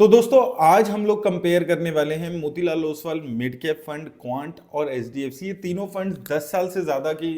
तो दोस्तों आज हम लोग कंपेयर करने वाले हैं Motilal Oswal mid cap fund, quant और एचडीएफसी। ये तीनों फंड 10 साल से ज्यादा की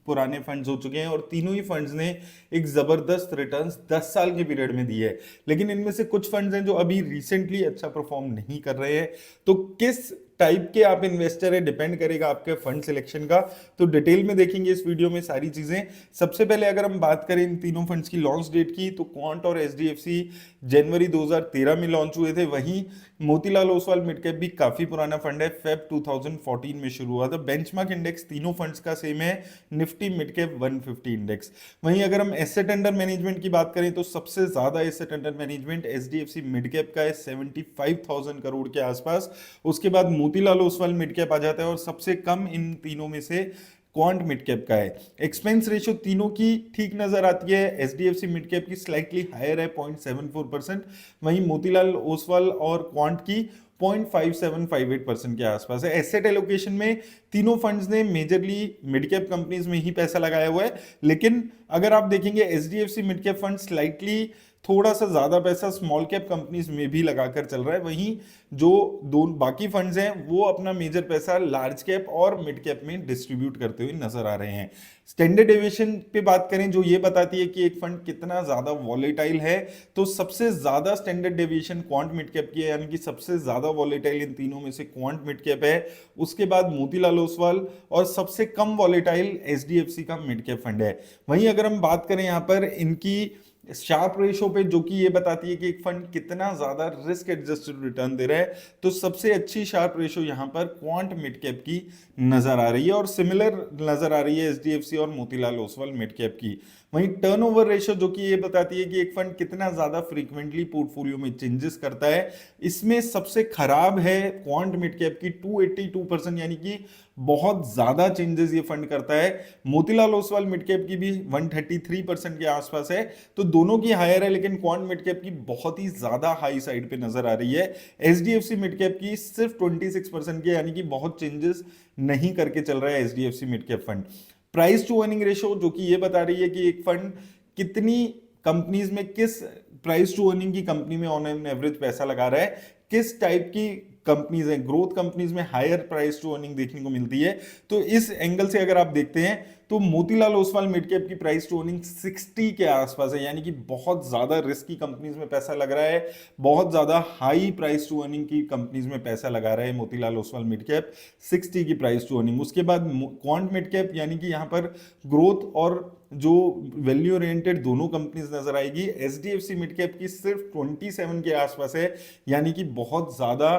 पुराने फंड्स हो चुके हैं और तीनों ही फंड्स ने एक जबरदस्त रिटर्न्स 10 साल के पीरियड में दिए है। लेकिन इनमें से कुछ फंड्स हैं जो अभी रिसेंटली अच्छा परफॉर्म नहीं कर रहे हैं। तो किस टाइप के आप इन्वेस्टर है डिपेंड करेगा आपके फंड सिलेक्शन का। तो डिटेल में देखेंगे इस वीडियो में सारी चीजें। सबसे पहले अगर हम बात करें इन तीनों फंड्स की लॉन्च डेट की, तो क्वांट और एचडीएफसी जनवरी 2013 में लॉन्च हुए थे। वहीं मोतीलाल ओसवाल मिड कैप भी काफी पुराना फंड है, फेब 2014 में शुरू हुआ था। बेंचमार्क इंडेक्स तीनों फंड्स का सेम है, निफ्टी मिड कैप 150 इंडेक्स। वहीं अगर हम एसेट अंडर मैनेजमेंट की बात करें तो सबसे ज्यादा asset under management HDFC mid cap का है, 75,000 करोड़ के आसपास। उसके बाद मोतीलाल ओसवाल मिड कैप आ जाता है और सबसे कम इन तीनों में से क्वांट मिड कैप का है। एक्सपेंस रेशियो तीनों की ठीक नजर आती है, एचडीएफसी मिड कैप की स्लाइटली हायर है 0.74%, वहीं मोतीलाल ओसवाल और क्वांट की 0.5758% के आसपास है। एसेट एलोकेशन में तीनों फंड्स ने मेजरली मिड कैप कंपनीज में ही पैसा लगाया हुआ है, लेकिन अगर आप देखेंगे HDFC mid cap fund slightly थोड़ा सा ज्यादा पैसा स्मॉल कैप कंपनीज में भी लगाकर चल रहा है। वहीं जो दो बाकी फंड्स हैं वो अपना मेजर पैसा लार्ज कैप और मिड कैप में डिस्ट्रीब्यूट करते हुए नजर आ रहे हैं। स्टैंडर्ड डेविएशन पे बात करें जो ये बताती है कि एक फंड कितना ज्यादा वॉलेटाइल है, तो सबसे ज्यादा standard deviation quant mid cap की है, यानी कि सबसे ज्यादा वॉलेटाइल इन तीनों में से क्वांट मिड कैप है। उसके बाद मोतीलाल ओसवाल और सबसे कम वॉलेटाइल एचडीएफसी का मिड कैप फंड है। वहीं अगर हम बात करें यहाँ पर इनकी शार्प रेशो पे, जो कि ये बताती है कि एक फंड कितना ज्यादा रिस्क एडजस्टेड रिटर्न दे रहा है, तो सबसे अच्छी शार्प रेशो यहां पर क्वांट मिड कैप की नजर आ रही है और सिमिलर नजर आ रही है एचडीएफसी और मोतीलाल ओसवाल मिड कैप की। वहीं टर्नओवर रेशो जो कि ये बताती है कि एक फंड कितना ज्यादा फ्रीक्वेंटली पोर्टफोलियो में चेंजेस करता है, इसमें सबसे खराब है क्वांट मिड कैप की 282%, यानी कि बहुत ज्यादा चेंजेस ये फंड करता है। मोतीलाल ओसवाल मिड कैप की भी 133% के आसपास है। तो दोनों की हायर है, लेकिन क्वांट मिड कैप की बहुत ही ज्यादा हाई साइड पे नजर आ रही है। एचडीएफसी मिड कैप की सिर्फ 26% के, यानी कि बहुत चेंजेस नहीं करके चल रहा है HDFC mid cap fund. Price to earning ratio जो कि ये बता रही है कि एक फंड कितनी कंपनीज में, किस प्राइस टू अर्निंग की कंपनी में ऑन एन एवरेज पैसा लगा रहा है, किस टाइप की कंपनीज हैं। ग्रोथ कंपनीज में हायर प्राइस टू अर्निंग देखने को मिलती है। तो इस एंगल से अगर आप देखते हैं तो मोतीलाल ओसवाल मिड कैप की प्राइस टू अर्निंग 60 के आसपास है, यानी कि बहुत ज्यादा रिस्की कंपनीज में पैसा लग रहा है, बहुत ज्यादा हाई प्राइस टू अर्निंग की कंपनीज में पैसा लगा रहा है मोतीलाल ओसवाल मिड कैप, 60 की प्राइस टू अर्निंग। उसके बाद क्वांट मिड कैप, यानी कि यहां पर ग्रोथ और जो वैल्यू ओरिएंटेड दोनों कंपनीज नजर आएगी। एचडीएफसी मिड कैप की सिर्फ 27 के आसपास है, यानी कि बहुत ज्यादा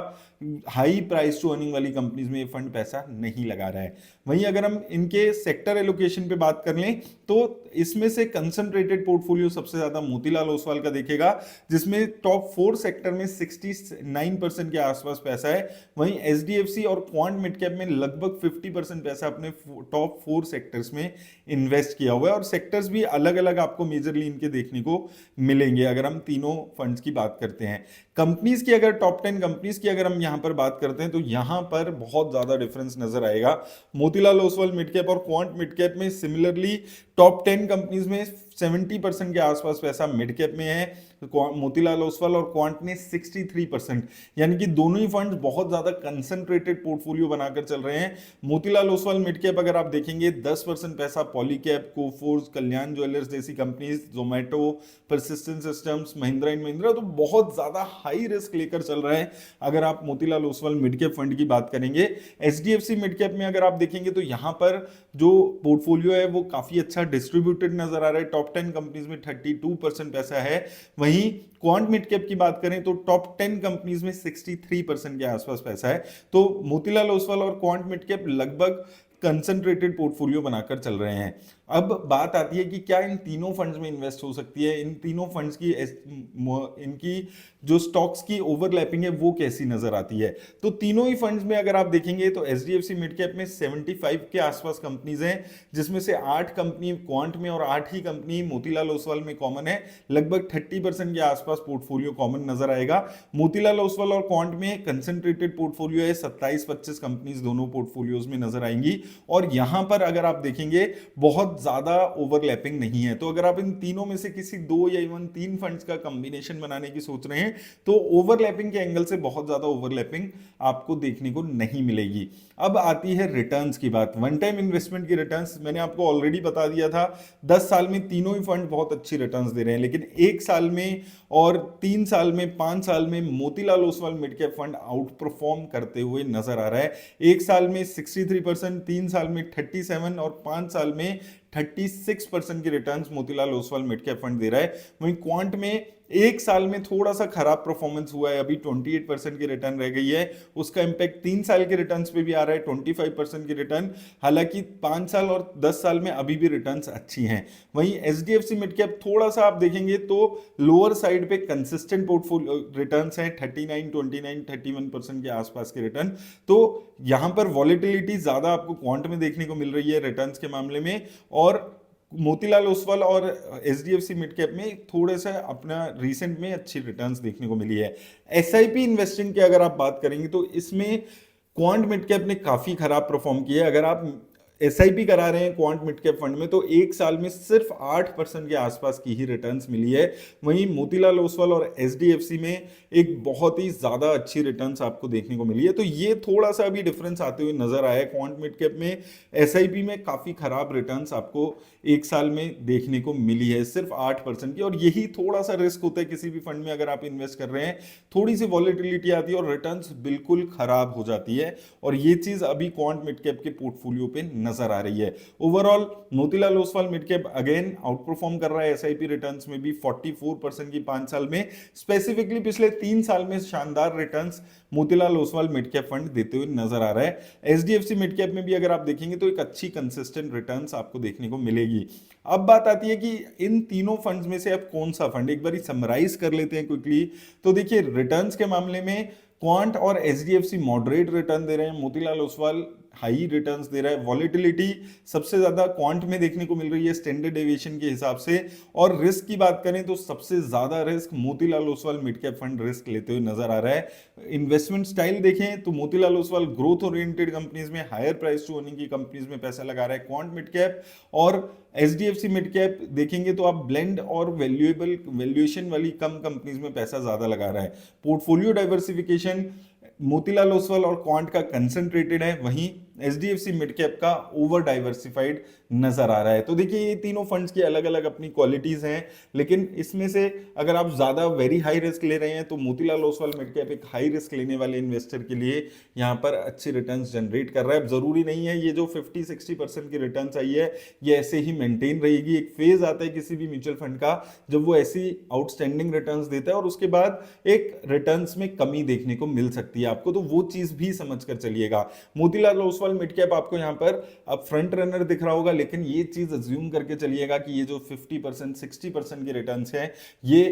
हाई प्राइस टू अर्निंग वाली कंपनीज में ये फंड पैसा नहीं लगा रहा है। वहीं अगर हम इनके सेक्टर एलोकेशन पे बात कर लें तो इसमें से कंसंट्रेटेड पोर्टफोलियो सबसे ज्यादा मोतीलाल ओसवाल का देखेगा, जिसमें टॉप 4 सेक्टर में 69% के आसपास पैसा है। वहीं एचडीएफसी और क्वांट मिड कैप में लगभग 50% पैसा अपने टॉप 4 सेक्टर्स में इन्वेस्ट किया हुआ है, और सेक्टर्स भी अलग अलग आपको मेजरली इनके देखने को मिलेंगे अगर हम तीनों फंड्स की बात करते हैं। कंपनीज की अगर टॉप 10 कंपनीज की अगर हम यहां पर बात करते हैं तो यहां पर बहुत ज्यादा डिफरेंस नजर आएगा। मोतीलाल ओसवाल मिड कैप और क्वांट मिड कैप में सिमिलरली टॉप 10 कंपनीज में 70% के आसपास पैसा मिड कैप में है, मोतीलाल ओसवाल और क्वांट ने 63%, यानी कि दोनों ही फंड्स बहुत ज्यादा कंसंट्रेटेड पोर्टफोलियो बनाकर चल रहे हैं। मोतीलाल ओसवाल मिड कैप अगर आप देखेंगे 10% पैसा पॉलीकैब, कोफोर्स, कल्याण ज्वेलर्स जैसी companies, Zomato, persistent systems, Mahindra and Mahindra, तो बहुत ज्यादा हाई रिस्क लेकर चल रहा है अगर आप Motilal Oswal mid cap fund की बात करेंगे। एचडीएफसी मिड कैप में अगर आप देखेंगे तो यहां पर जो पोर्टफोलियो है वो काफी अच्छा डिस्ट्रीब्यूटेड नजर आ रहा है। टॉप 10 कंपनीज में 32% पैसा है। वहीं क्वांट मिड कैप की बात करें तो टॉप 10 कंपनीज में 63% के आसपास पैसा है। तो मोतीलाल ओसवाल और क्वांट मिड कैप लगभग कंसंट्रेटेड पोर्टफोलियो बनाकर चल रहे हैं। अब बात आती है कि क्या इन तीनों फंड्स में इन्वेस्ट हो सकती है, इन तीनों फंड्स की इनकी जो स्टॉक्स की ओवरलैपिंग है वो कैसी नजर आती है। तो तीनों ही फंड्स में अगर आप देखेंगे तो एचडीएफसी मिड कैप में 75 के आसपास कंपनीज हैं, जिसमें से 8 कंपनी क्वांट में और 8 ही कंपनी मोतीलाल ओसवाल में कॉमन है। लगभग 30% के आसपास पोर्टफोलियो कॉमन नजर आएगा। मोतीलाल ओसवाल और क्वांट में कंसंट्रेटेड पोर्टफोलियो है, 27-25 कंपनीज दोनों पोर्टफोलियोज में नजर आएंगी। और यहां पर अगर आप देखेंगे बहुत बहुत ज्यादा ओवरलैपिंग नहीं है। तो अगर आप इन तीनों में से किसी दो या इवन तीन फंड्स का कॉम्बिनेशन बनाने की सोच रहे हैं तो ओवरलैपिंग के एंगल से बहुत ज्यादा ओवरलैपिंग आपको देखने को नहीं मिलेगी। अब आती है रिटर्न्स की बात। वन टाइम इन्वेस्टमेंट की रिटर्न्स मैंने आपको ऑलरेडी बता दिया था, 10 साल में तीनों ही फंड बहुत अच्छी रिटर्न्स दे रहे हैं, लेकिन 1 साल में और 3 साल में 5 साल में Motilal Oswal mid cap fund out perform करते हुए नजर आ रहा है। 1 साल में 63%, 3 साल में 37 और 5 साल में 36% की returns Motilal Oswal mid cap fund दे रहा है। वहीं क्वांट में 1 साल में थोड़ा सा खराब परफॉर्मेंस हुआ है, अभी 28% की रिटर्न रह गई है। उसका इंपैक्ट 3 साल के रिटर्न्स पे भी आ रहा है, 25% की रिटर्न। हालांकि 5 साल और 10 साल में अभी भी रिटर्न्स अच्छी हैं। वहीं एचडीएफसी मिड कैप थोड़ा सा आप देखेंगे तो लोअर साइड पे कंसिस्टेंट पोर्टफोलियो रिटर्न्स हैं, 39, 29, 31% के आसपास के रिटर्न। तो यहां पर वॉलेटिलिटी ज्यादा आपको क्वांट में देखने को मिल रही है रिटर्न्स के मामले में, और मोतीलाल ओसवाल और एचडीएफसी मिड कैप में थोड़े सा अपना रिसेंट में अच्छी रिटर्न्स देखने को मिली है। एसआईपी इन्वेस्टिंग की अगर आप बात करेंगे तो इसमें क्वांट मिड कैप ने काफी खराब परफॉर्म किया है। अगर आप एसआईपी करा रहे हैं क्वांट मिड कैप फंड में तो 1 साल में सिर्फ 8% के आसपास की ही रिटर्न्स मिली है। वहीं मोतीलाल ओसवाल और एचडीएफसी में एक बहुत ही ज्यादा अच्छी रिटर्न्स आपको देखने को मिली है। तो ये थोड़ा सा अभी डिफरेंस आते हुए नजर आया है। क्वांट मिड कैप में एसआईपी में काफी खराब रिटर्न्स आपको 1 साल में देखने को मिली है, सिर्फ 8% की। और यही थोड़ा सा रिस्क होता है किसी भी फंड में, अगर आप इन्वेस्ट कर रहे हैं थोड़ी सी वॉलेटिलिटी आती है और रिटर्न्स बिल्कुल खराब हो जाती है। और ये चीज अभी क्वांट मिड कैप के पोर्टफोलियो पे नजर आ रही है। Overall Motilal Oswal mid cap again out perform कर रहा है एसआईपी रिटर्न्स में भी, 44% की 5 साल में। स्पेसिफिकली पिछले 3 साल में शानदार returns Motilal Oswal mid cap fund देते हुए नजर आ रहा है। एचडीएफसी मिड कैप में भी अगर आप देखेंगे तो एक अच्छी कंसिस्टेंट रिटर्न्स आपको देखने को मिलेगी। अब बात आती है कि इन तीनों फंड्स में से अब कौन सा फंड, एक बार समराइज कर लेते हैं क्विकली। तो देखिए रिटर्न्स के मामले में क्वांट और एचडीएफसी मॉडरेट रिटर्न दे रहे हैं, मोतीलाल ओसवाल हाई रिटर्न्स दे रहा है। वॉलेटिलिटी सबसे ज्यादा क्वांट में देखने को मिल रही है स्टैंडर्ड डेविएशन के हिसाब से। और रिस्क की बात करें तो सबसे ज्यादा risk Motilal Oswal mid cap fund risk लेते हुए नजर आ रहा है। इन्वेस्टमेंट स्टाइल देखें तो Motilal Oswal growth oriented companies में, हायर प्राइस टू अर्निंग की कंपनीज में पैसा लगा रहा है क्वांट मिड कैप। और एचडीएफसी मिड कैप देखेंगे तो आप ब्लेंड और वैल्यूएशन वाली कम कंपनीज में पैसा ज्यादा लगा रहा है। पोर्टफोलियो डाइवर्सिफिकेशन मोतीलाल ओसवाल और क्वांट का कंसंट्रेटेड है, वहीं एचडीएफसी मिड कैप का ओवर डाइवर्सिफाइड नजर आ रहा है। तो देखिए ये तीनों फंड्स की अलग अलग अपनी क्वालिटीज हैं, लेकिन इसमें से अगर आप ज्यादा वेरी हाई रिस्क ले रहे हैं तो मोतीलाल ओसवाल मिड कैप एक हाई रिस्क लेने वाले इन्वेस्टर के लिए यहाँ पर अच्छी रिटर्न्स जनरेट कर रहा है। अब जरूरी नहीं है ये जो 50-60% की रिटर्न्स आई है ये ऐसे ही मेंटेन रहेगी। एक फेज आता है किसी भी म्यूचुअल फंड का जब वो ऐसी आउटस्टैंडिंग रिटर्न्स देता है और उसके बाद एक रिटर्न्स में कमी देखने को मिल सकती है आपको, तो वो चीज भी समझ कर चलिएगा। मोतीलाल ओसवाल मिड कैप आपको यहाँ पर अब फ्रंट रनर दिख रहा होगा, लेकिन ये चीज अज्यूम करके चलिएगा कि ये जो 50% 60% की रिटर्न्स है ये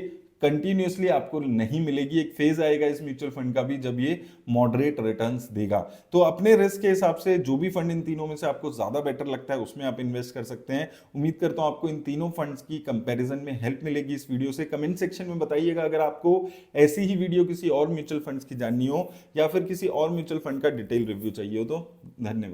कंटिन्यूसली आपको नहीं मिलेगी। एक फेज आएगा इस म्यूचुअल फंड का भी जब ये मॉडरेट रिटर्न्स देगा। तो अपने रिस्क के हिसाब से जो भी फंड इन तीनों में से आपको ज्यादा बेटर लगता है उसमें आप इन्वेस्ट कर सकते हैं। उम्मीद करता हूं आपको इन तीनों फंड्स की कंपैरिजन में हेल्प मिलेगी इस वीडियो से। कमेंट सेक्शन में बताइएगा अगर आपको ऐसी ही वीडियो किसी और म्यूचुअल फंड्स की जाननी हो या फिर किसी और म्यूचुअल फंड का डिटेल रिव्यू चाहिए हो तो। धन्यवाद।